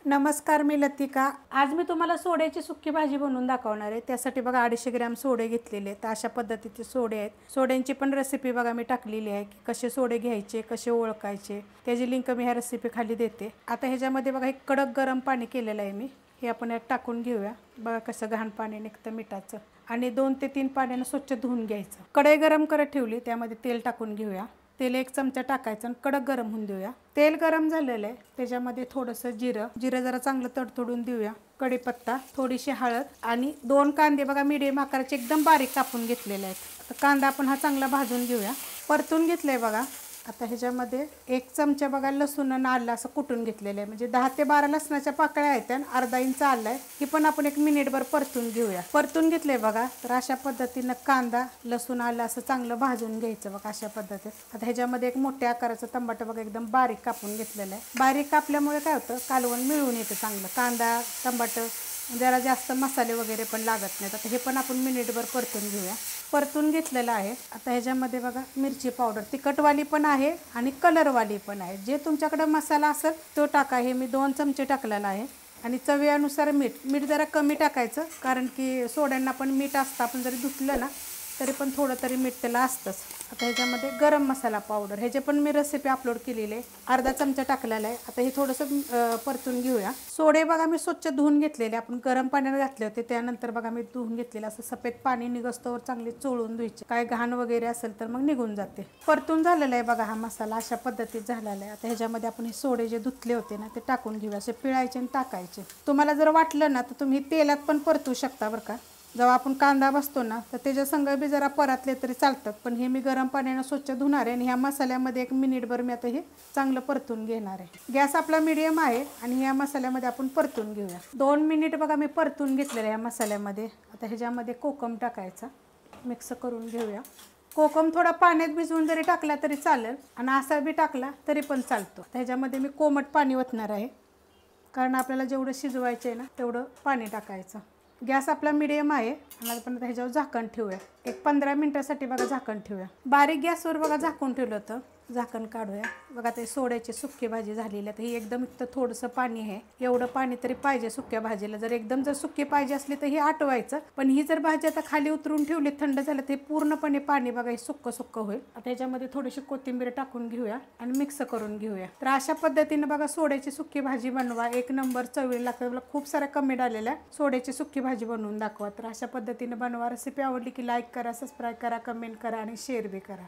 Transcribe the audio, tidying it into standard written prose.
नमस्कार, मी लतिका। आज मी तुम्हाला सोड्याची सुक्की भाजी बनवून दाखवणार आहे। त्यासाठी बघा 250 ग्रॅम सोडे घेतलेले आहेत। अशा पद्धतीचे सोडे आहेत। सोड्यांची पण रेसिपी बघा मी टाकलेली आहे की कसे सोडे घ्यायचे, कसे ओळखायचे, त्याची लिंक मी ह्या रेसिपी खाली देते। आता ह्याच्यामध्ये बघा एक कडक गरम पाणी केलेलं आहे मी, हे आपण यात टाकून घेऊया। बघा कसं घाण पाणी निघतं मिठाचं, आणि 2 ते 3 पाण्याने स्वच्छ धुवून घ्यायचं। कढई गरम करत ठेवली, त्यामध्ये तेल टाकून घेऊया। तेल 1 चमचा टाकायचं आणि कडक गरम होऊन देऊया। तेल गरम झालेलं आहे, त्याच्यामध्ये थोडंसं जिरं जरा चांगलं तडतडून देऊया। कढीपत्ता, थोडीशी हळद आणि 2 कांदे बघा मीडियम आकाराचे एकदम बारीक कापून घेतलेले आहेत। तर कांदा आपण हा चांगला भाजून घेऊया। परतून घेतलंय बघा। आता ह्याच्यामध्ये 1 चमचा बघा लसूण आणि आलं असं कुटून घेतलेलं आहे, म्हणजे 10 ते 12 लसणाच्या पाकळ्या आहेत आणि अर्धा इंच आलं आहे। ही पण आपण 1 मिनिटभर परतून घेऊया। परतून घेतलंय बघा। तर अशा पद्धतीनं कांदा, लसूण, आलं असं चांगलं भाजून घ्यायचं बघा अशा पद्धतीत। आता ह्याच्यामध्ये 1 मोठ्या आकाराचं टमाटर बघा एकदम बारीक कापून घेतलेलं आहे। बारीक कापल्यामुळे काय होतं, कालवण मिळून येतं चांगलं। कांदा, टमाटर जरा जास्त मसाले वगैरे पण लागत नाहीत। आता हे पण आपण मिनिटभर परतून घेऊया। परतून घेतलेलं आहे। आता ह्याच्यामध्ये बघा मिरची पावडर, तिखटवाली पण आहे आणि कलरवाली पण आहे। जे तुमच्याकडे मसाला असेल तो टाका। हे मी 2 चमचे टाकलेला आहे। आणि चवीनुसार मीठ जरा कमी टाकायचं, कारण की सोड्यांना पण मीठ असतं। आपण जरी धुतलं ना तरी पण थोडं तरी मीठ त्याला असतंच। आता ह्याच्यामध्ये गरम मसाला पावडर, ह्याचे पण मी रेसिपी अपलोड केलेली आहे, अर्धा चमचा टाकलेला आहे। आता हे थोडंसं परतून घेऊया। सोडे बघा मी स्वच्छ धुवून घेतलेले, आपण गरम पाण्याने घातले होते, त्यानंतर बघा मी धुवून घेतलेलं असं सफेद पाणी निघस्तोवर चांगले चोळून धुवायचे। काय घाण वगैरे असेल तर मग निघून जाते। परतून झालेला आहे बघा हा मसाला अशा पद्धतीत झालेला आहे। आता ह्याच्यामध्ये आपण हे सोडे जे धुतले होते ना ते टाकून घेऊया। असे पिळायचे आणि टाकायचे। तुम्हाला जर वाटलं ना तर तुम्ही तेलात पण परतू शकता बरं का। जेव्हा आपण कांदा भाजतो ना तर त्याच्या संग बी जरा परतले तरी चालतात, पण हे मी गरम पाण्याने स्वच्छ धुणार आहे आणि ह्या मसाल्यामध्ये 1 मिनिटभर मी आता हे चांगलं परतून घेणार आहे। गॅस आपला मीडियम आहे आणि ह्या मसाल्यामध्ये आपण परतून घेऊया। 2 मिनिट बघा मी परतून घेतलेलं ह्या मसाल्यामध्ये। आता ह्याच्यामध्ये कोकम टाकायचा, मिक्स करून घेऊया। कोकम थोडा पाण्यात भिजवून जरी टाकला तरी चालेल आणि असा बी टाकला तरी पण चालतो। ह्याच्यामध्ये मी कोमट पाणी ओतणार आहे, कारण आपल्याला जेवढं शिजवायचं आहे ना तेवढं पाणी टाकायचं। गॅस आपला मीडियम आहे आणि आपण आता ह्याच्यावर झाकण ठेवूया। 15 मिनिटासाठी बघा झाकण ठेवूया। बारीक गॅसवर बघा झाकून ठेवलं होतं, झाकण काढूया। बघा ते सोड्याची सुक्की भाजी झालेली आहे। ही एकदम इतकं थोडंसं पाणी आहे, एवढं पाणी तरी पाहिजे सुक्या भाजीला। जर एकदम जर सुक्की पाहिजे असली तर ही आटवायचं, पण ही जर भाजी आता खाली उतरून ठेवली, थंड झालं तर पूर्णपणे पाणी बघा हे सुक्क होईल। आता ह्याच्यामध्ये थोडीशी कोथिंबीर टाकून घेऊया आणि मिक्स करून घेऊया। तर अशा पद्धतीनं बघा सोड्याची सुक्की भाजी बनवा, 1 नंबर चवीला लागतं। मला खूप साऱ्या कमेंट आलेल्या सोड्याची सुक्की भाजी बनवून दाखवा। तर अशा पद्धतीने बनवा। रेसिपी आवडली की लाईक करा, सबस्क्राईब करा, कमेंट करा आणि शेअर बी करा।